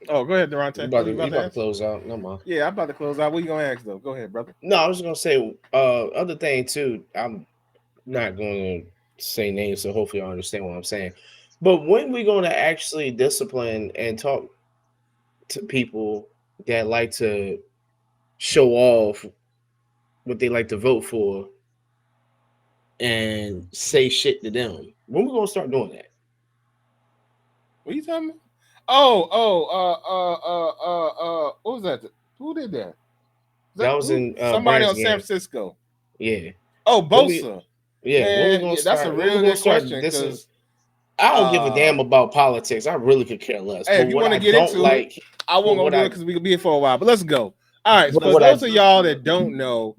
Oh, go ahead, You Durante. about What to you you about to about to ask? close out? No more. Yeah, I'm about to close out. What you gonna ask though? Go ahead, brother. No, I was gonna say other thing too. I'm not going to say names, so hopefully you understand what I'm saying. But when we going to actually discipline and talk to people that like to show off what they like to vote for and say shit to them, when we gonna start doing that? What you talking about? What was that? Who did that? Was that That was who? in Somebody Brand's on San game. Francisco. Yeah. Oh, When we Bosa. when we Man, gonna yeah, that's a start? When we real gonna good start question this? because I don't give a uh, damn about politics. I really could care less. hey, But if you what want to I get don't into it, like, I won't but gonna what do it I because we could be here for a while. But let's go. All right, but for what I those of y'all that don't know,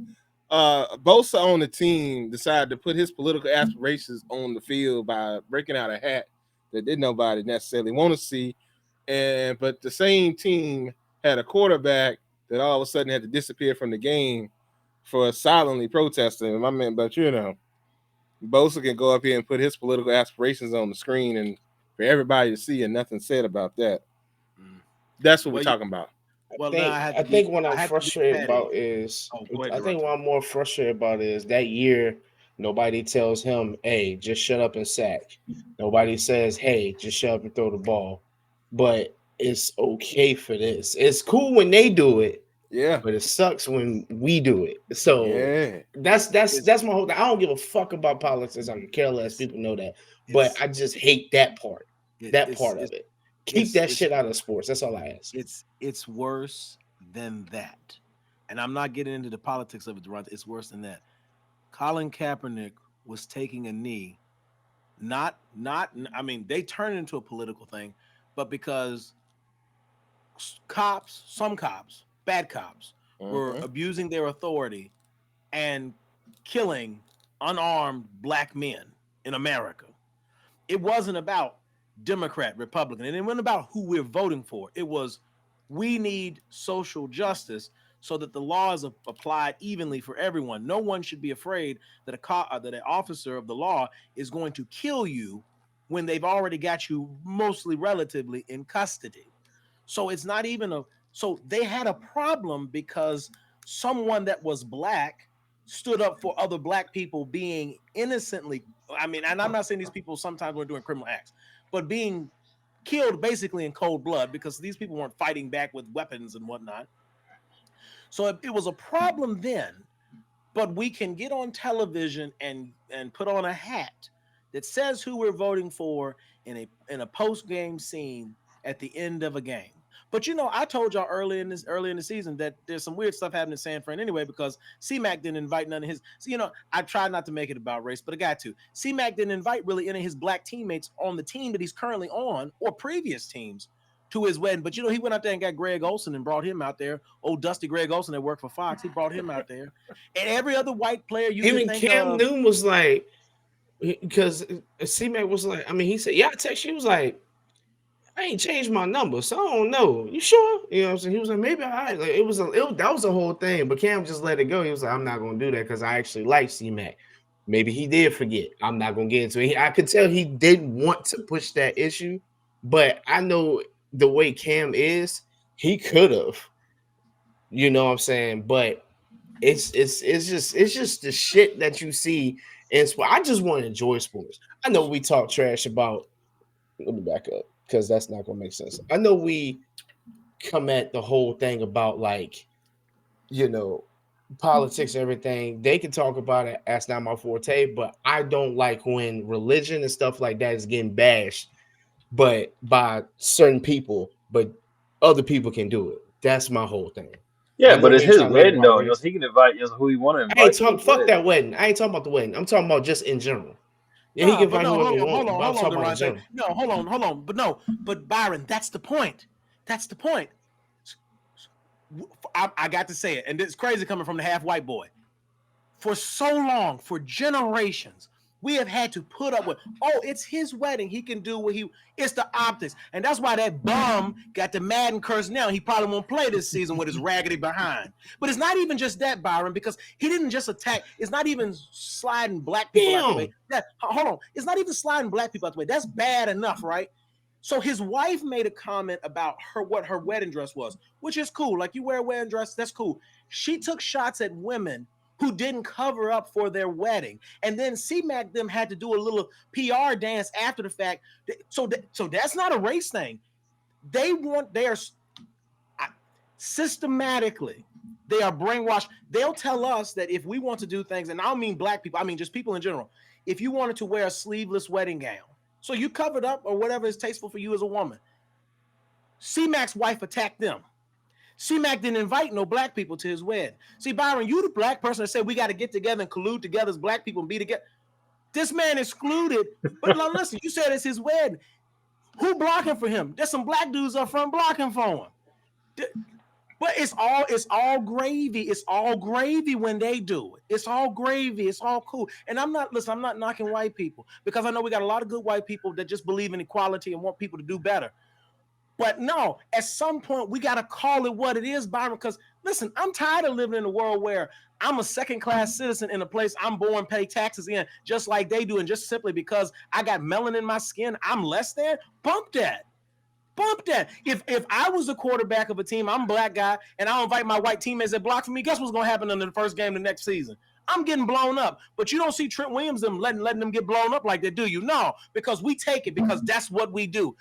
Bosa on the team decided to put his political aspirations on the field by breaking out a hat that didn't nobody necessarily want to see, and but the same team had a quarterback that all of a sudden had to disappear from the game for silently protesting. My man, but you know, Bosa can go up here and put his political aspirations on the screen and for everybody to see, and nothing said about that. Mm. That's what we're Well, talking about. well, now I think what I'm I have to be frustrated petty. about is Oh, go ahead, I think Durante. what I'm more frustrated about is that year nobody tells him, hey, just shut up and sack. Nobody says, hey, just shut up and throw the ball. But it's okay for this. It's cool when they do it, Yeah, but it sucks when we do it. So yeah. It's that's my whole thing. I don't give a fuck about politics. I can care less. it's People know that. But it's I just hate that part. That it's part of it's it. Keep that it's shit out of sports. That's all I ask. it's worse than that. And I'm not getting into the politics of it, Durante. It's worse than that. Colin Kaepernick was taking a knee, not I mean, they turned it into a political thing, but because some cops, bad cops, were Mm-hmm. abusing their authority and killing unarmed black men in America. It wasn't about Democrat, Republican, and it wasn't about who we're voting for. It was we need social justice so that the laws are applied evenly for everyone. No one should be afraid that that an officer of the law is going to kill you when they've already got you mostly relatively in custody. So it's not even a so they had a problem because someone that was black stood up for other black people being innocently, I mean, and I'm not saying these people sometimes were doing criminal acts, but being killed basically in cold blood because these people weren't fighting back with weapons and whatnot. So it was a problem then, but we can get on television and put on a hat that says who we're voting for in a post game scene at the end of a game. But you know, I told y'all early in the season that there's some weird stuff happening in San Fran anyway because C-Mac didn't invite none of his. So, you know, I tried not to make it about race, but I got to. C-Mac didn't invite really any of his black teammates on the team that he's currently on or previous teams to his wedding. But you know, he went out there and got Greg Olson and brought him out there. Old Dusty Greg Olson that worked for Fox, he brought him out there and every other white player you could Even think Cam of. Newton was like, because C Mac was like, I mean, he said, yeah, I text you. He was like, I ain't changed my number, so I don't know. You sure? You know what I'm saying? He was like, maybe like that was a whole thing, but Cam just let it go. He was like, I'm not gonna do that because I actually like C Mac. Maybe he did forget. I'm not gonna get into it. I could tell he didn't want to push that issue, but I know the way Cam is, he could have. You know what I'm saying? But it's just the shit that you see in sport. I just want to enjoy sports. I know we talk trash about. Let me back up because that's not gonna make sense. I know we come at the whole thing about like you know politics and everything. They can talk about it. That's not my forte. But I don't like when religion and stuff like that is getting bashed, but by certain people, but other people can do it. That's my whole thing. I Yeah, know but we it's ain't his trying to make it wedding about though. You know, race. he can invite who he want to I ain't invite to talking his fuck wedding. that wedding. I ain't talking about the wedding. I'm talking about just in general. Yeah, he can Nah, but invite no, whoever he hold want, on, but I'm hold on, talking about in Durante. general. No, hold on. But no, but Byron, that's the point. That's the point. I got to say it, and it's crazy coming from the half white boy. For so long, for generations, we have had to put up with, oh, it's his wedding. He can do what it's the optics. And that's why that bum got the Madden curse now. He probably won't play this season with his raggedy behind. But it's not even just that, Byron, because he didn't just attack. It's not even sliding black people out the way. Damn. Hold on. It's not even sliding black people out the way. That's bad enough, right? So his wife made a comment about what her wedding dress was, which is cool. Like, you wear a wedding dress, that's cool. She took shots at women who didn't cover up for their wedding, and then C-Mac them had to do a little PR dance after the fact. So that's not a race thing. They are systematically, they are brainwashed. They'll tell us that if we want to do things, and I don't mean black people, I mean just people in general. If you wanted to wear a sleeveless wedding gown, so you covered up or whatever is tasteful for you as a woman. C-Mac's wife attacked them. C-Mac didn't invite no black people to his wedding. See, Byron, you the black person that said we got to get together and collude together as black people and be together. This man excluded. But now listen, you said it's his wedding. Who blocking for him? There's some black dudes up front blocking for him. But it's all gravy. It's all gravy when they do it. It's all gravy. It's all cool. And I'm not knocking white people, because I know we got a lot of good white people that just believe in equality and want people to do better. But no, at some point we got to call it what it is, Byron, because listen, I'm tired of living in a world where I'm a second-class citizen in a place I'm born, pay taxes in, just like they do. And just simply because I got melanin in my skin, I'm less than. Bump that. If I was the quarterback of a team, I'm a black guy, and I invite my white teammates that block for me, guess what's going to happen in the first game of the next season? I'm getting blown up. But you don't see Trent Williams them letting them get blown up like that, do you? No, because we take it, because that's what we do.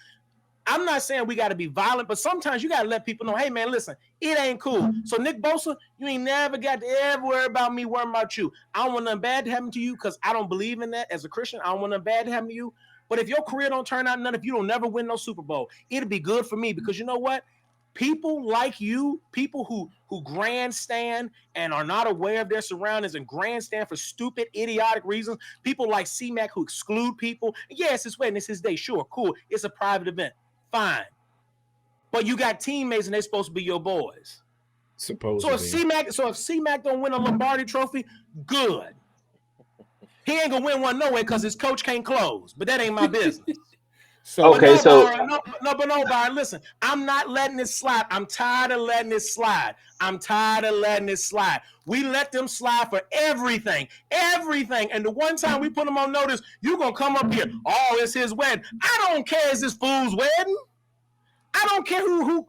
I'm not saying we got to be violent, but sometimes you got to let people know, hey, man, listen, it ain't cool. So, Nick Bosa, you ain't never got to ever worry about me worrying about you. I don't want nothing bad to happen to you, because I don't believe in that as a Christian. I don't want nothing bad to happen to you. But if your career don't turn out none, if you don't never win no Super Bowl, it'll be good for me, because you know what? People like you, people who grandstand and are not aware of their surroundings and grandstand for stupid, idiotic reasons, people like C-Mac who exclude people. Yes, it's wedding, it's his day. Sure, cool. It's a private event. Fine. But you got teammates and they're supposed to be your boys. Supposedly. So if C-Mac don't win a Lombardi trophy, good. He ain't gonna win one no way because his coach can't close. But that ain't my business. Byron, listen, I'm not letting it slide. I'm tired of letting it slide. We let them slide for everything. And the one time we put them on notice, you gonna come up here, oh, it's his wedding. I don't care, it's this fool's wedding. I don't care who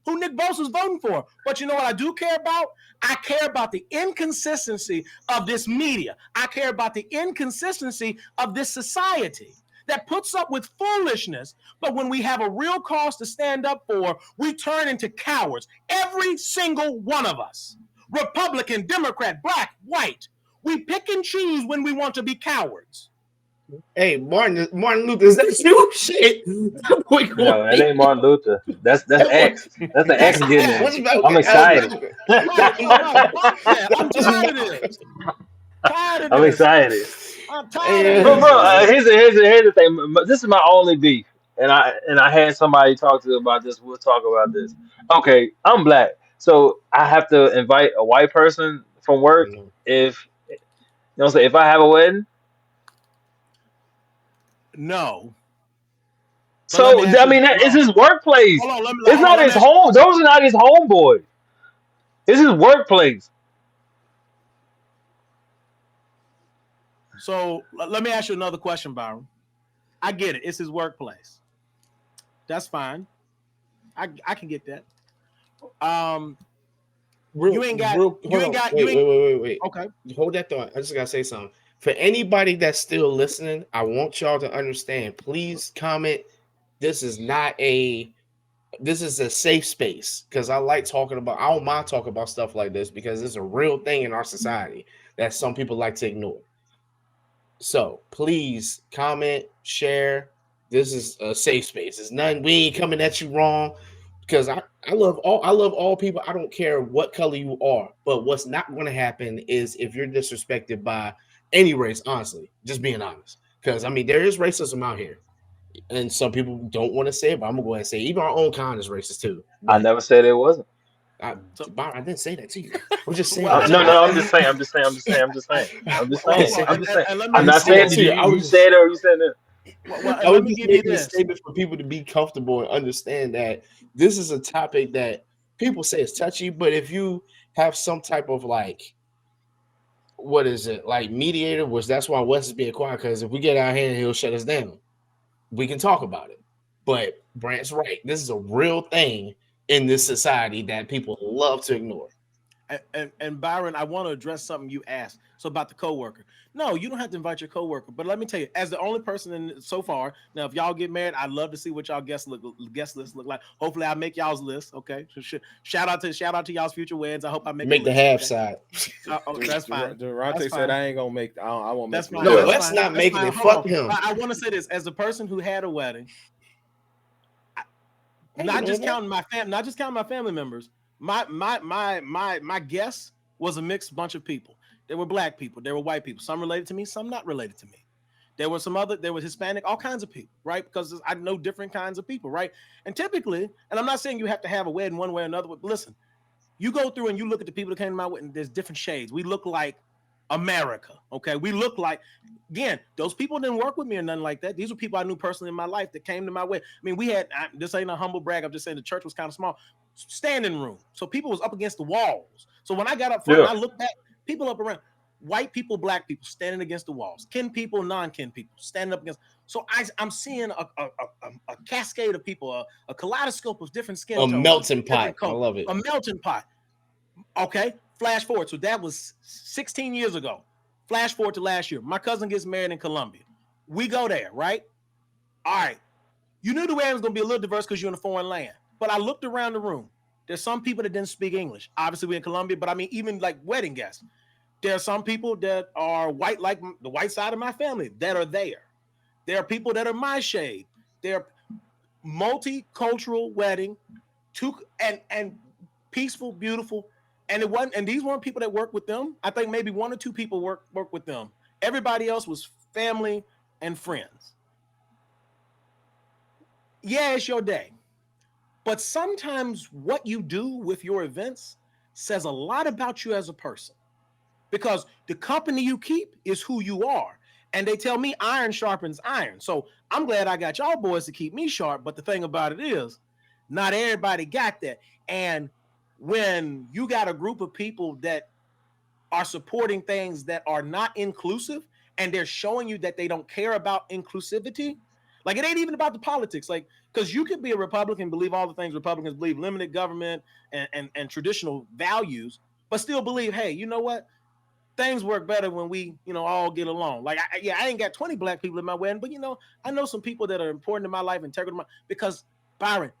Nick Bosa's voting for. But you know what I do care about? I care about the inconsistency of this media. I care about the inconsistency of this society that puts up with foolishness. But when we have a real cause to stand up for, we turn into cowards. Every single one of us. Republican, Democrat, black, white. We pick and choose when we want to be cowards. Hey, Martin Luther, is that you? Shit. No, that ain't Martin Luther. That's X. That's the X getting it. I'm excited. I'm tired of this. I'm excited. I'm tired But of bro, here's the thing. This is my only beef, and I had somebody talk to about this. We'll talk about this. Okay, I'm black, so I have to invite a white person from work if if I have a wedding. No. So I mean, it's his workplace. It's not his home. Those are not his homeboys. It's his workplace. So let me ask you another question, Byron. I get it. It's his workplace. That's fine. I can get that. Wait. Okay. Hold that thought. I just gotta say something. For anybody that's still listening, I want y'all to understand. Please comment. This is a safe space, because I don't mind talking about stuff like this, because it's a real thing in our society that some people like to ignore. So please comment, share. This is a safe space. It's nothing. We ain't coming at you wrong, because I love all people. I don't care what color you are. But what's not going to happen is if you're disrespected by any race, honestly, just being honest. Because I mean, there is racism out here, and some people don't want to say it, but I'm gonna go ahead and say it. Even our own kind is racist too. I never said it wasn't. I didn't say that to you. I'm just saying. No, I'm just saying. I'm not saying that you said it or you said it. I was just making a statement for people to be comfortable and understand that this is a topic that people say is touchy, but if you have some type of mediator, which that's why Wes is being quiet, because if we get out here, he'll shut us down. We can talk about it. But Brant's right. This is a real thing in this society that people love to ignore. And Byron, I want to address something you asked. So about the coworker. No, you don't have to invite your coworker. But let me tell you, as the only person in so far, now if y'all get married, I'd love to see what y'all guest list look like. Hopefully, I make y'all's list. Okay. So shout out to y'all's future weddings. I hope I make Make the list, half okay? side. That's fine. Durante That's said fine. I ain't gonna make. I won't make. That's fine. No, That's let's fine. not That's make fine. it. Hold Fuck on. him. I want to say this as a person who had a wedding, Hey, not you just know that? counting my family members. My guests was a mixed bunch of people. There were black people, there were white people, some related to me, some not related to me. There was Hispanic, all kinds of people, right? Because I know different kinds of people, right? And typically, and I'm not saying you have to have a wedding one way or another, but listen, you go through and you look at the people that came to my wedding, there's different shades. We look like America, okay? We look like, again, those people didn't work with me or nothing like that. These were people I knew personally in my life that came to my wedding. I mean, this ain't a humble brag. I'm just saying the church was kind of small. Standing room. So people was up against the walls. So when I got up front Yeah. and I looked back, people up around, white people, black people standing against the walls, kin people, non-kin people standing up against. So I'm seeing a cascade of people, a kaleidoscope of different skin A tones, melting different pot. I colors, love it. a melting pot. Okay, flash forward. So that was 16 years ago. Flash forward to last year. My cousin gets married in Colombia. We go there, right? All right. You knew the wedding was going to be a little diverse because you're in a foreign land. But I looked around the room. There's some people that didn't speak English. Obviously, we're in Colombia, but I mean, even like wedding guests. There are some people that are white, like the white side of my family, that are there. There are people that are my shade. They're multicultural wedding, and peaceful, beautiful. And it wasn't, and these weren't people that worked with them. I think maybe one or two people work with them. Everybody else was family and friends. Yeah, it's your day. But sometimes what you do with your events says a lot about you as a person. Because the company you keep is who you are. And they tell me iron sharpens iron. So I'm glad I got y'all boys to keep me sharp. But the thing about it is, not everybody got that. And when you got a group of people that are supporting things that are not inclusive and they're showing you that they don't care about inclusivity, like it ain't even about the politics. Like, because you could be a Republican, believe all the things Republicans believe, limited government and traditional values, but still believe, hey, you know what? Things work better when we, all get along. Like, I ain't got 20 black people in my wedding, but I know some people that are important in my life, integral to my, because Byron,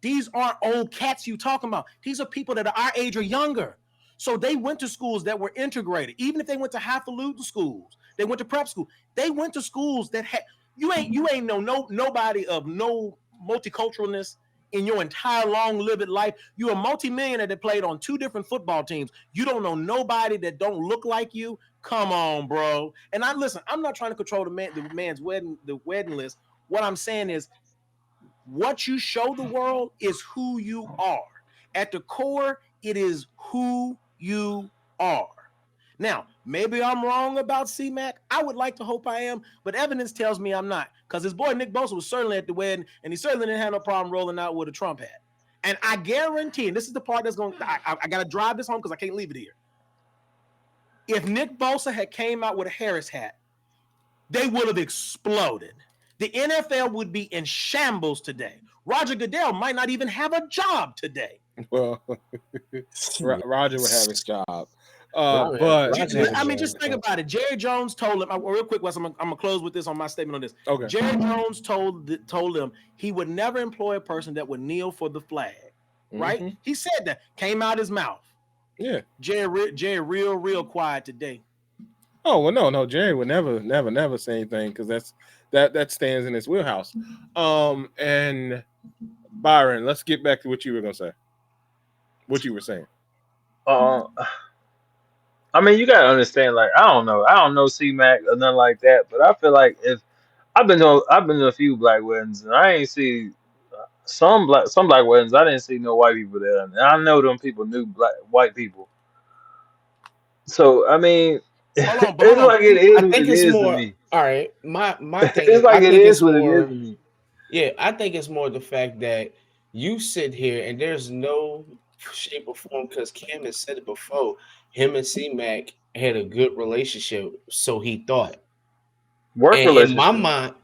these aren't old cats you talking about. These are people that are our age or younger. So they went to schools that were integrated. Even if they went to highfalutin schools, they went to prep school. They went to schools that had you ain't know nobody of no multiculturalness in your entire long lived life. You're a multimillionaire that played on 2 different football teams. You don't know nobody that don't look like you. Come on, bro. And I'm not trying to control the man's wedding list. What I'm saying is what you show the world is who you are. At the core, it is who you are. Now, maybe I'm wrong about C-Mac. I would like to hope I am, but evidence tells me I'm not. Because his boy Nick Bosa was certainly at the wedding, and he certainly didn't have no problem rolling out with a Trump hat. And I guarantee, and this is the part that's going to, I got to drive this home because I can't leave it here. If Nick Bosa had came out with a Harris hat, they would have exploded. The NFL would be in shambles today. Roger Goodell might not even have a job today. Well, Roger would have his job. Just think about it. Jerry Jones told him, real quick, Wes, I'm gonna close with this on my statement on this. Okay. Jerry Jones told him he would never employ a person that would kneel for the flag. Right? Mm-hmm. He said that. Came out his mouth. Yeah. Jerry real quiet today. Oh well, no, Jerry would never say anything because that stands in his wheelhouse. And Byron, let's get back to what you were gonna say. What you were saying. I mean, you gotta understand. Like, I don't know C-Mac or nothing like that. But I feel like if I've been to a few black weddings, and I ain't see some black weddings. I didn't see no white people there, and I know them people knew white people. So I mean, it's like it is I what think it it's is to more. me. All right, my thing It's is, like I it think is it's what it is more. to me. Yeah, I think it's more the fact that you sit here and there's no shape or form, because Cam has said it before. Him and C-Mac had a good relationship, so he thought. Work And in my relationship. mind,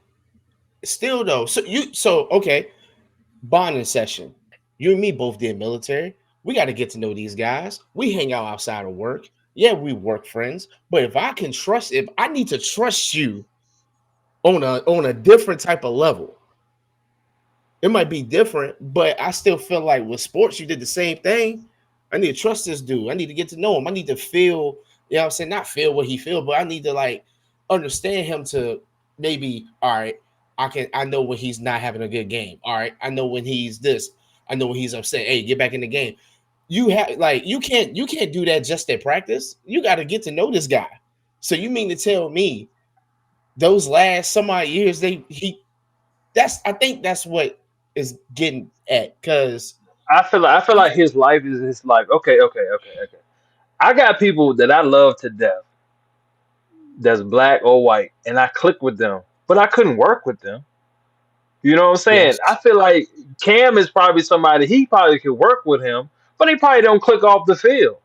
Still though, so okay, bonding session. You and me both did military. We got to get to know these guys. We hang out outside of work. Yeah, we work friends. But if I need to trust you on a different type of level, it might be different, but I still feel like with sports, you did the same thing. I need to trust this dude. I need to get to know him. I need to feel, you know what I'm saying? Not feel what he feels, but I need to like understand him to maybe, all right, I know when he's not having a good game. All right. I know when he's this. I know when he's upset. Hey, get back in the game. You have like you can't do that just at practice. You got to get to know this guy. So you mean to tell me those last some odd years I think that's what is getting at because I feel like his life is his life. Okay. I got people that I love to death that's black or white, and I click with them, but I couldn't work with them. You know what I'm saying? I yes, feel like Cam is probably somebody he probably could work with him, but he probably don't click off the field.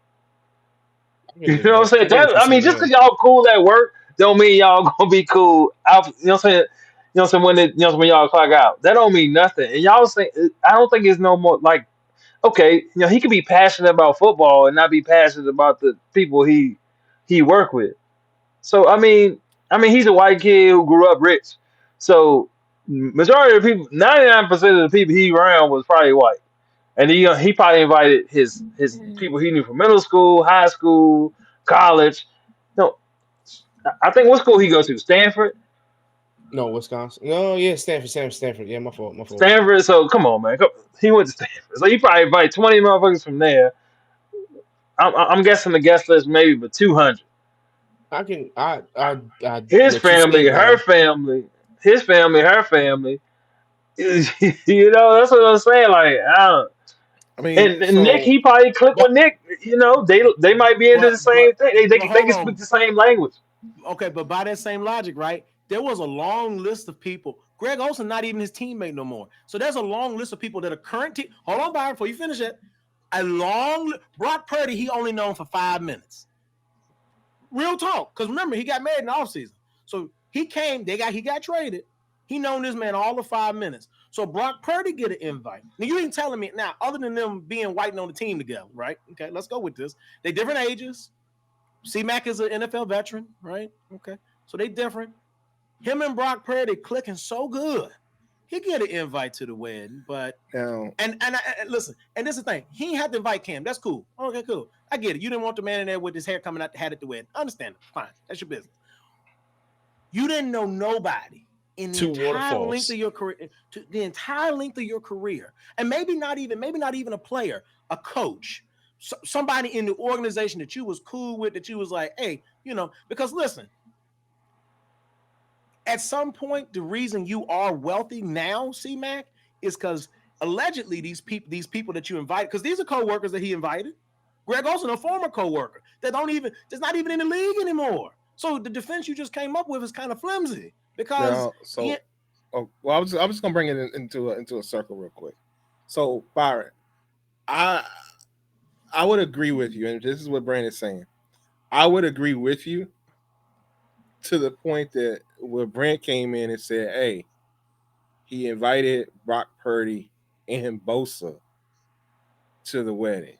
I can You do know what I'm that. saying? I get what you're I mean, saying. just Yeah, because y'all cool at work, don't mean y'all gonna be cool out. You know what I'm saying? You know what I'm saying when when y'all clock out, that don't mean nothing. And y'all say I don't think it's no more like okay, he could be passionate about football and not be passionate about the people he work with. So I mean he's a white kid who grew up rich. So majority of the people, 99% of the people he around was probably white. And he probably invited his people he knew from middle school, high school, college. No, I think what school he go to? Stanford. no, Wisconsin. No, yeah, Stanford. Yeah, my fault. My fault. Stanford. So come on, man. He went to Stanford. So he probably invited 20 motherfuckers from there. I'm guessing the guest list maybe for 200. I can I His let you family, speak, her brother. family, his family, her family. That's what I'm saying. Like, I don't, I mean, and Nick, so he probably click with But Nick. They might be into the same thing. but They hold can speak on. the same language. Okay, but by that same logic, right? There was a long list of people. Greg Olson not even his teammate no more. So there's a long list of people that are current team. Hold on, Byron, before you finish it. Brock Purdy, he only known for 5 minutes. Real talk. Because remember, he got married in the offseason. So he came, he got traded. He known this man all of 5 minutes. So Brock Purdy get an invite. Now you ain't telling me now, other than them being white and on the team together, right? Okay, let's go with this. They different ages. C-Mac is an NFL veteran, right? Okay. So they different. Him and Brock Purdy clicking so good. He get an invite to the wedding, but now, and listen, and this is the thing. He had to invite Cam. That's cool. Okay, cool. I get it. You didn't want the man in there with his hair coming out the hat at the wedding. Understand it. Fine. That's your business. You didn't know nobody in the Two entire length waterfalls. of your career, and maybe not even a player, a coach, somebody in the organization that you was cool with, that you was like, hey, because listen, at some point, the reason you are wealthy now, C-Mac, is because allegedly these people that you invited, because these are co-workers that he invited. Greg Olson, a former co-worker that's not even in the league anymore. So the defense you just came up with is kind of flimsy because now, he, so well, I'm just gonna bring it into a circle real quick. So Byron, I I would agree with you, and this is what Brandon's saying. I would agree with you to the point that where Brand came in and said, "Hey, he invited Brock Purdy and Bosa to the wedding."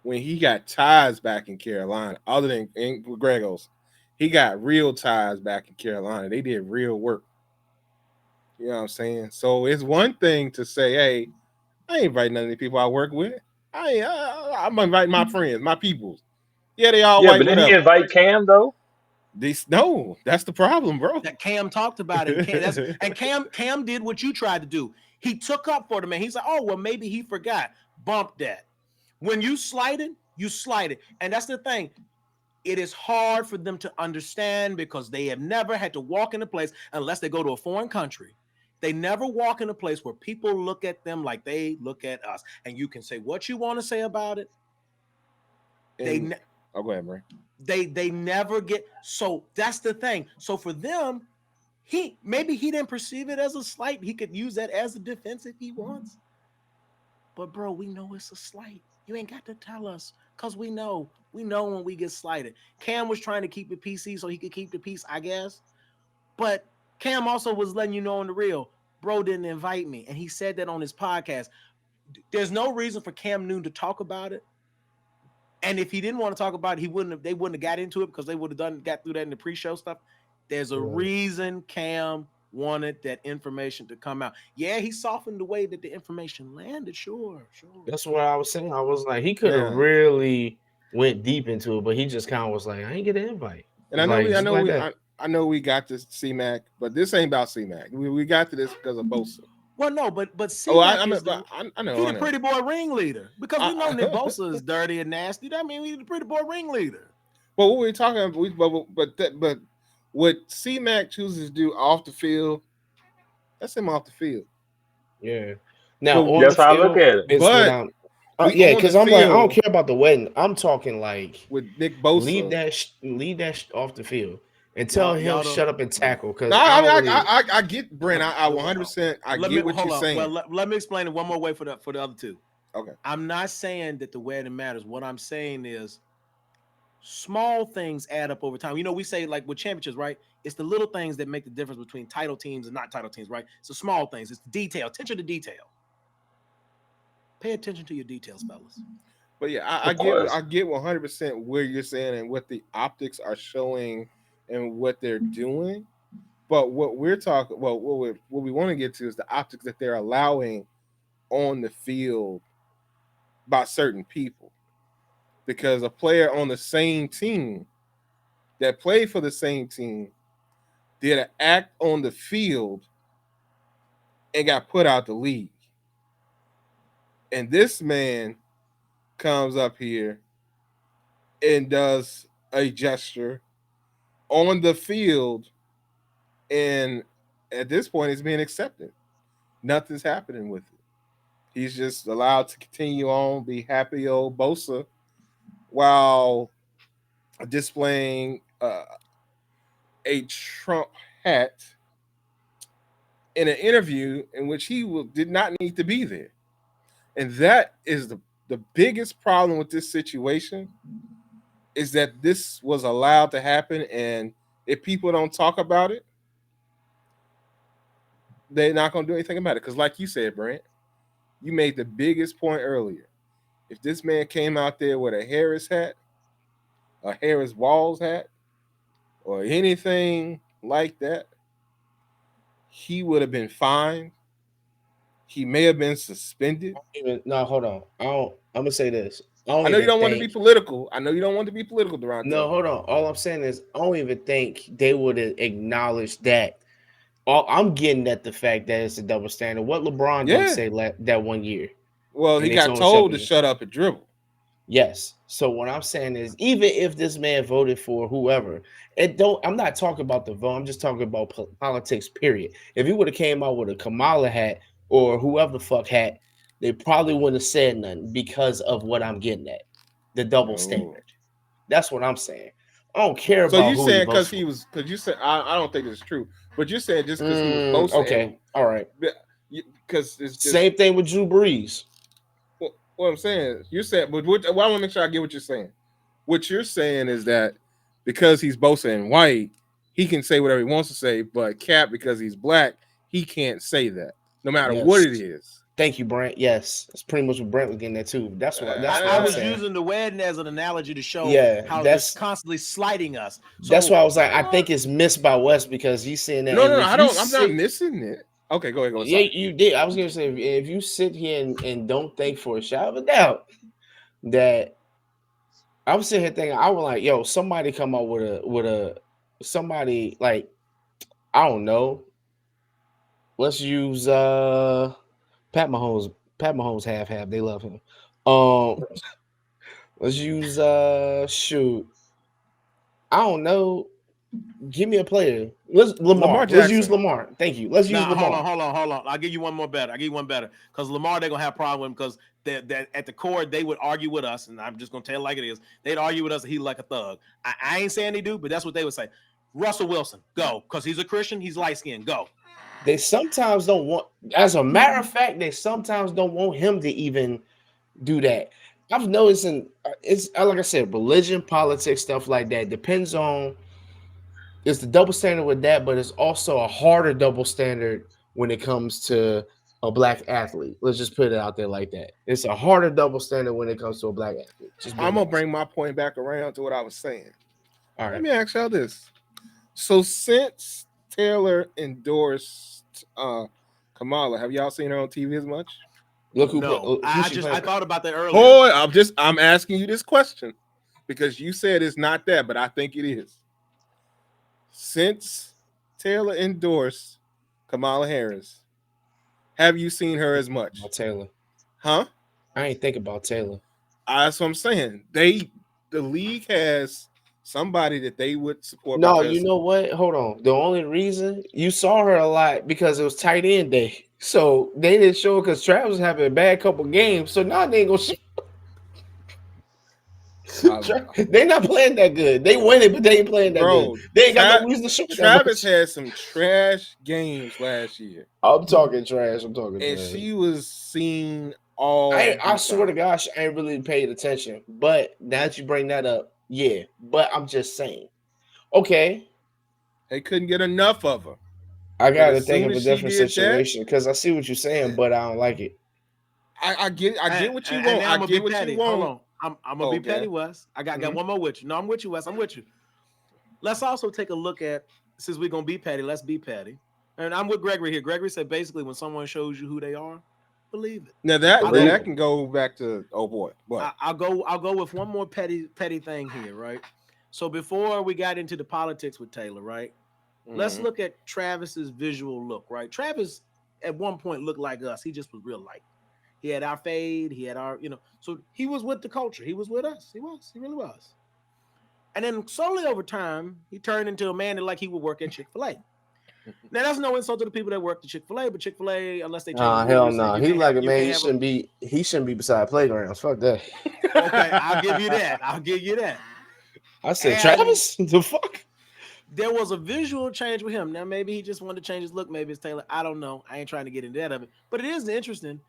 When he got ties back in Carolina, other than Gregos, he got real ties back in Carolina. They did real work. You know what I'm saying? So it's one thing to say, "Hey, I ain't inviting none of the people I work with. I'm inviting my friends, my peoples. Yeah, they all Yeah, white, but did he whatever." invite Cam though? This no, that's the problem, bro. that Cam talked about it, and Cam did what you tried to do. He took up for the man. He's like, oh well, maybe he forgot. Bump that. When you slide it, and that's the thing. It is hard for them to understand because they have never had to walk in a place unless they go to a foreign country. They never walk in a place where people look at them like they look at us. And you can say what you want to say about it. They And go ahead, bro. they never get. So that's the thing. So for them, he didn't perceive it as a slight. He could use that as a defense if he wants. But bro, we know it's a slight. You ain't got to tell us because we know. We know when we get slighted. Cam was trying to keep it PC so he could keep the peace, I guess. But Cam also was letting you know on the real, bro didn't invite me, and he said that on his podcast. There's no reason for Cam Newton to talk about it. And if he didn't want to talk about it, they wouldn't have got into it because they would have got through that in the pre-show stuff. There's a reason Cam wanted that information to come out. Yeah, he softened the way that the information landed. Sure. That's what I was saying. I was like, he could have really went deep into it, but he just kind of was like, I ain't get an invite. And I know we got this C-Mac, but this ain't about C-Mac. We got to this because of Bosa. Well, no, but C-Mac I know. He's the pretty boy ringleader because we know Nick Bosa is dirty and nasty. That means he's the pretty boy ringleader. But what we're talking about, but what C-Mac chooses to do off the field, that's him off the field. Yeah. Now that's how I look at it. But because I'm like, I don't care about the wedding. I'm talking like with Nick Bosa. Leave that off the field and tell him shut up and tackle. Because I get Brent. I 100%. I get what you're saying. Well, let me explain it one more way for the other two. Okay. I'm not saying that the wedding matters. What I'm saying is small things add up over time. You know, we say like with championships, right? It's the little things that make the difference between title teams and not title teams, right? It's the small things. It's the detail. Attention to detail. Pay attention to your details, fellas. But yeah, I get 100% where you're saying and what the optics are showing and what they're doing. But what we're talking, what we want to get to is the optics that they're allowing on the field by certain people. Because a player on the same team that played for the same team did an act on the field and got put out the league. And this man comes up here and does a gesture on the field, and at this point, it's being accepted. Nothing's happening with it. He's just allowed to continue on, be happy old Bosa, while displaying a Trump hat in an interview in which he did not need to be there. And that is the biggest problem with this situation, is that this was allowed to happen, and if people don't talk about it, they're not going to do anything about it. Because like you said, Brent, you made the biggest point earlier. If this man came out there with a Harris hat, a Harris Walls hat, or anything like that, he would have been fined. He may have been suspended. No, hold on. I'm gonna say this. I know you don't want to be political. Durante. No, hold on. All I'm saying is I don't even think they would have acknowledged that. I'm getting at the fact that it's a double standard. What LeBron did say that 1 year. Well, he got told to shut up and dribble. Yes. So what I'm saying is, even if this man voted for whoever, I'm not talking about the vote. I'm just talking about politics, period. If he would have came out with a Kamala hat or whoever the fuck hat, they probably wouldn't have said nothing because of what I'm getting at. The double standard. That's what I'm saying. I don't care about. So you saying because you said I don't think it's true, but you're saying just because he was posting. Okay, all right. Because it's just, same thing with Drew Brees. What I'm saying, you said, but I want to make sure I get what you're saying. What you're saying is that because he's Bosa and white, he can say whatever he wants to say, but Cap, because he's black, he can't say that, no matter what it is. Thank you, Brent. Yes, that's pretty much what Brent was getting at too. That's what I was using the wedding as an analogy to show how it's constantly slighting us. So, that's why I was like, I think it's missed by West because he's saying that. No, I'm not missing it. Okay, go ahead. Yeah, you did. I was gonna say, if you sit here and don't think for a shadow of a doubt that I was sitting here thinking, I was like, yo, somebody come up with somebody like, I don't know. Let's use Pat Mahomes. Pat Mahomes half. They love him. Let's use shoot. I don't know. Give me a player. Lamar. Let's use Lamar. Thank you. Let's use Lamar. Hold on. I'll give you one more better. Because Lamar, they're gonna have a problem because that at the core they would argue with us, and I'm just gonna tell it like it is. They'd argue with us that he's like a thug. I ain't saying they do, but that's what they would say. Russell Wilson, go, because he's a Christian. He's light skinned. Go. They sometimes don't want. As a matter of fact, they sometimes don't want him to even do that. I've noticed, it's like I said, religion, politics, stuff like that depends on it's the double standard with that, but it's also a harder double standard when it comes to a black athlete. Let's just put it out there like that. It's a harder double standard when it comes to a black athlete. Just being I'm gonna honest. bring my point back around to what I was saying. All Let right. me ask y'all this. So since Taylor endorsed Kamala, have y'all seen her on TV as much? Look No, who she I playing. thought about that earlier. Boy, I'm asking you this question because you said it's not that, but I think it is. Since Taylor endorsed Kamala Harris, have you seen her as much? About Taylor. Huh? I ain't think about Taylor. That's what I'm saying. The league has somebody that they would support. No, because you know what? Hold on. The only reason you saw her a lot because it was tight end day. So they didn't show it because Travis was having a bad couple games. So now they ain't gonna show. They not playing that good. They winning, but they ain't playing that bro, good. They ain't got no reason to show it that Travis much. had some trash games last year, I'm talking trash. I'm talking and trash. she was seen all. I the swear to time. gosh, I ain't really paid attention. But now that you bring that up, yeah. But I'm just saying. Okay, They couldn't get enough of her. I But gotta as think soon of a as she different did that, situation because I see what you're saying, but I don't like it. I get what you And want. now I I'm gonna be get what you petty. Hold want. on. I'm gonna be Okay. petty, Wes. I got Mhm. one more with you. No, I'm with you, Wes. I'm with you. Let's also take a look at, since we're gonna be petty, let's be petty. And I'm with Gregory here. Gregory said basically when someone shows you who they are, believe it. Now I'll Believe go. that can go back to oh boy, what? I'll go with one more petty thing here, right? So before we got into the politics with Taylor, right? Let's Mhm. look at Travis's visual look, right? Travis at one point looked like us. He just was real light. He had our fade. He had our, so he was with the culture. He was with us. He was. He really was. And then slowly over time, he turned into a man that like he would work at Chick-fil-A. Now that's no insult to the people that work at Chick-fil-A, but Chick-fil-A, unless they change the Hell rules, say no. He like a you man. can't have a. He shouldn't be beside playgrounds. Fuck that. Okay, I'll give you that. I'll give you that. I said And Travis. The fuck. there was a visual change with him. Now maybe he just wanted to change his look. Maybe it's Taylor. I don't know. I ain't trying to get into that of it, but it is interesting.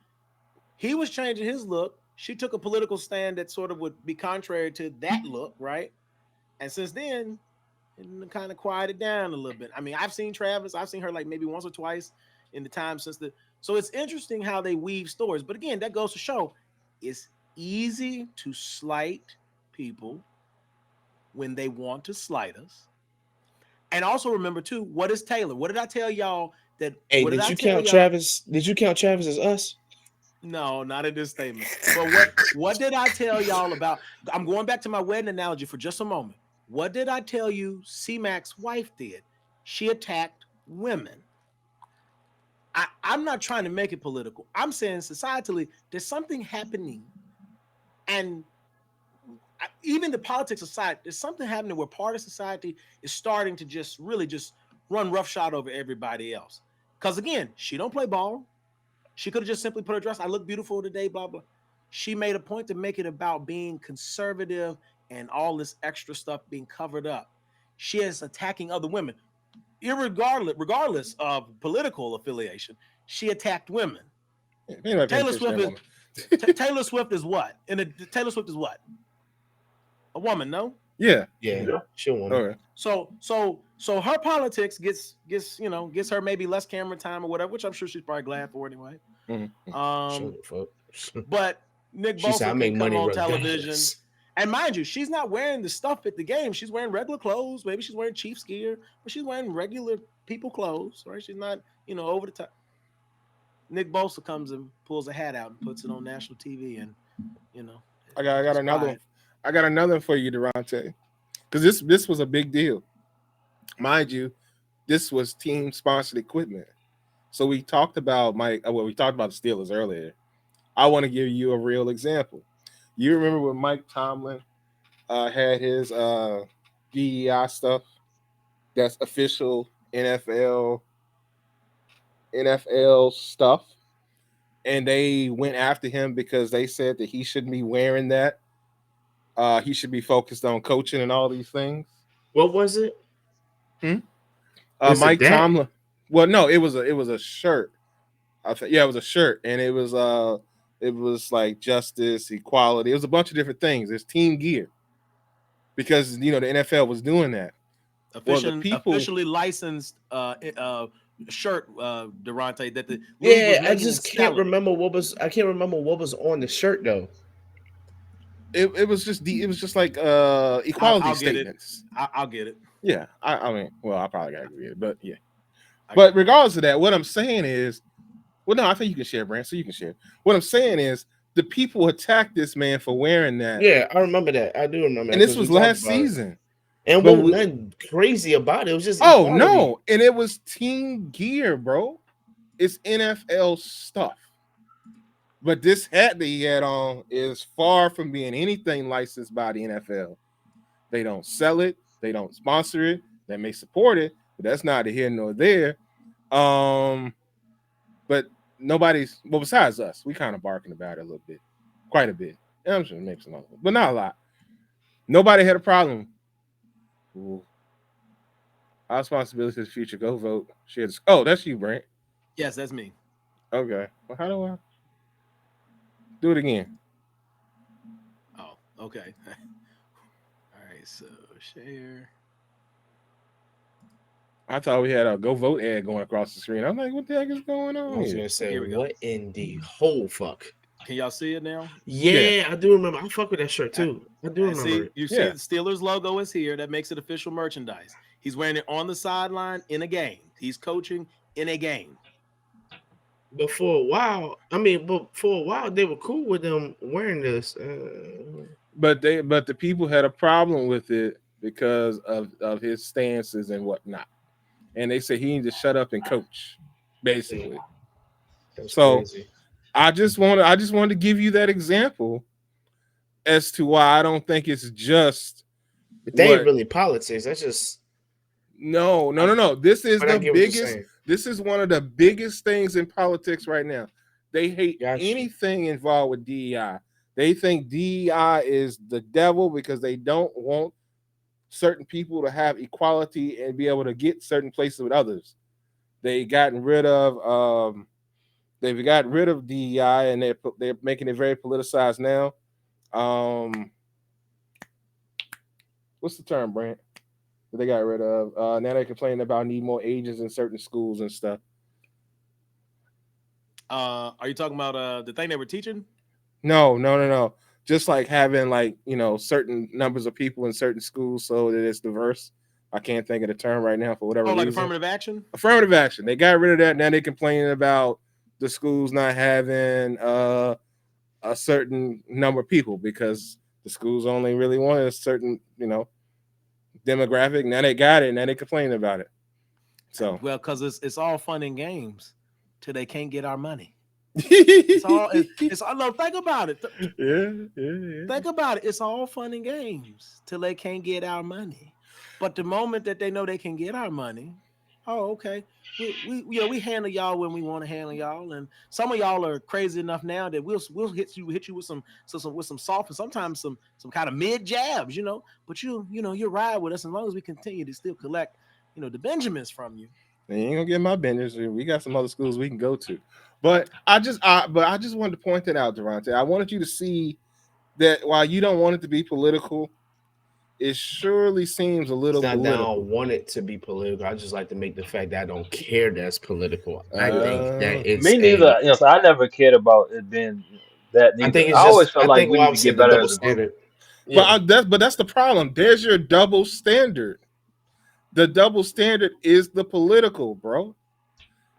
He was changing his look. She took a political stand that sort of would be contrary to that look, right? And since then, it kind of quieted down a little bit. I mean, I've seen Travis. I've seen her like maybe once or twice in the time since the. So it's interesting how they weave stories. But again, that goes to show it's easy to slight people when they want to slight us. And also remember too, what is Taylor? What did I tell y'all that? Hey, What did did I you tell count y'all? Travis? Did you count Travis as us? No, not in this statement. But what did I tell y'all about? I'm going back to my wedding analogy for just a moment. What did I tell you C-Mac's wife did? She attacked women. I'm not trying to make it political. I'm saying societally, there's something happening. And even the politics aside, there's something happening where part of society is starting to just really just run roughshod over everybody else. Because again, she don't play ball. She could have just simply put her dress. I look beautiful today, blah, blah. She made a point to make it about being conservative and all this extra stuff being covered up. She is attacking other women. Regardless of political affiliation, she attacked women. Anybody paying Taylor attention to Swift that is woman? Taylor Swift is what? Taylor Swift is what? A woman, no? Yeah. Yeah, Yeah. she'll win. Okay. So her politics gets her maybe less camera time or whatever, which I'm sure she's probably glad for anyway. Shut the fuck. But Nick She said, "I Bosa make can come money on television, regardless." and mind you, she's not wearing the stuff at the game. She's wearing regular clothes. Maybe she's wearing Chiefs gear, but she's wearing regular people clothes, right? She's not, over the top. Nick Bosa comes and pulls a hat out and puts it on national TV, and you know, I got it's another one. quiet. I got another one for you, Durante. Because this was a big deal. Mind you, this was team sponsored equipment. So we talked about we talked about the Steelers earlier. I want to give you a real example. You remember when Mike Tomlin had his DEI stuff that's official NFL stuff, and they went after him because they said that he shouldn't be wearing that. He should be focused on coaching and all these things. What was it? Hmm? Is it Mike that? Tomlin. Well, no, it was a shirt. Yeah, it was a shirt, and it was like justice, equality. It was a bunch of different things. It's team gear because the NFL was doing that, Well, the people, Officially licensed shirt, Durante, that the league was Yeah, I making and just can't selling. remember what was. I can't remember what was on the shirt though. it was just like equality I'll get it. statements. I'll get it. Yeah, I mean, well, I probably gotta agree with it, but yeah. I But got it. regardless of that, what I'm saying is, well, no, I think you can share, Brand, so you can share. What I'm saying is, the people attacked this man for wearing that, Yeah, I remember that. I do remember that and this because we was talked last about it. season. And But wasn't nothing crazy about it. It was just oh equality. no, and it was team gear, bro. It's NFL stuff. But this hat that he had on is far from being anything licensed by the NFL. They don't sell it, they don't sponsor it, they may support it, but that's neither here nor there. But nobody's, well, besides us, we kind of barking about it a little bit, quite a bit. Yeah, I'm sure maybe some other, but not a lot. Nobody had a problem. Ooh. Our responsibility for the future. Go vote. Share this. Oh, that's you, Brent. Yes, that's me. Okay. Well, how do I do it again? Oh, okay. All right, so share. I thought we had a go vote ad going across the screen. I'm like, what the heck is going I on was here? gonna say, Here we go. what in the whole fuck? Can y'all see it now? Yeah, I do remember. I fuck with that shirt too. I do And remember see, it. you see Yeah. the Steelers logo is here. That makes it official merchandise. He's wearing it on the sideline in a game. He's coaching in a game. But for a while, they were cool with them wearing this. But the people had a problem with it because of his stances and whatnot. And they said he needs to shut up and coach, basically. That's So crazy. I just wanted to give you that example as to why I don't think it's just But they ain't what. really politics. That's just. No. This is But I the get what you're biggest. saying. This is one of the biggest things in politics right now. They hate Gotcha. anything involved with DEI. They think DEI is the devil because they don't want certain people to have equality and be able to get certain places with others. They've gotten rid of DEI, and they're making it very politicized now. What's the term, Brent? That they got rid of. Now they're complaining about need more agents in certain schools and stuff. Are you talking about the thing they were teaching? No. Just like having certain numbers of people in certain schools so that it's diverse. I can't think of the term right now for whatever Oh, like reason. affirmative action? Affirmative action. They got rid of that. Now they're complaining about the schools not having a certain number of people because the schools only really wanted a certain, demographic. Now they got it. Now they complaining about it. So Well, because it's all fun and games till they can't get our money. It's all no, think about it. yeah. Think about it. It's all fun and games till they can't get our money. But the moment that they know they can get our money, oh, okay. We handle y'all when we want to handle y'all, and some of y'all are crazy enough now that we'll hit you with some soft and sometimes some kind of mid jabs, But you ride with us as long as we continue to still collect, the Benjamins from you. You ain't gonna get my business. We got some other schools we can go to, but I just wanted to point that out, Durante. I wanted you to see that while you don't want it to be political, it surely seems a little It's not that I political. don't want it to be political. I just like to make the fact that I don't care that's political. I think that it's Me neither. So I never cared about it being that I neither. think I it's always just. felt I like think we why I need to would say get the better double as a group. standard. Yeah. But that's the problem. There's your double standard. The double standard is the political, bro.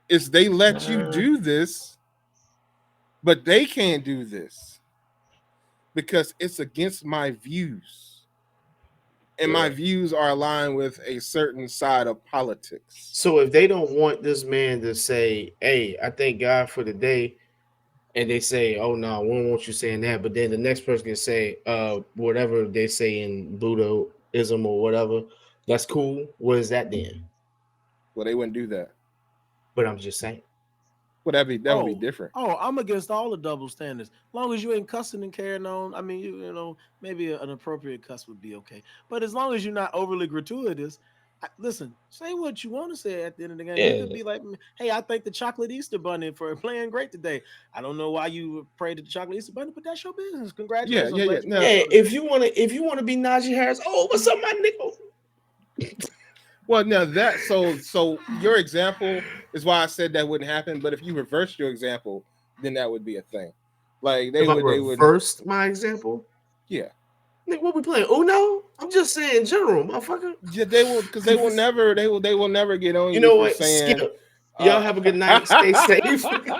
Is they let you do this, but they can't do this because it's against my views. And my views are aligned with a certain side of politics. So if they don't want this man to say, "Hey, I thank God for the day," and they say, "Oh no, we don't want you saying that," but then the next person can say, whatever they say in Buddhism or whatever, that's cool. What is that then? Well, they wouldn't do that. But I'm just saying. Well, that would be Oh, different. I'm against all the double standards. Long as you ain't cussing and carrying on. I mean, maybe an appropriate cuss would be okay. But as long as you're not overly gratuitous, listen, say what you want to say at the end of the game. You could Yeah. be like, hey, I thank the chocolate Easter bunny for playing great today. I don't know why you prayed to the chocolate Easter bunny, but that's your business. Congratulations. I'm glad you No. Yeah, if you wanna be Najee Harris, oh, what's up, my nigga? Well, now that so your example is why I said that wouldn't happen. But if you reverse your example, then that would be a thing. Like If I they would, reversed my example, yeah, Nick, what we playing? Uno? I'm just saying in general, motherfucker. yeah, they will because they will never get on You you know for what? saying. Skip. Y'all have a good night. Stay safe.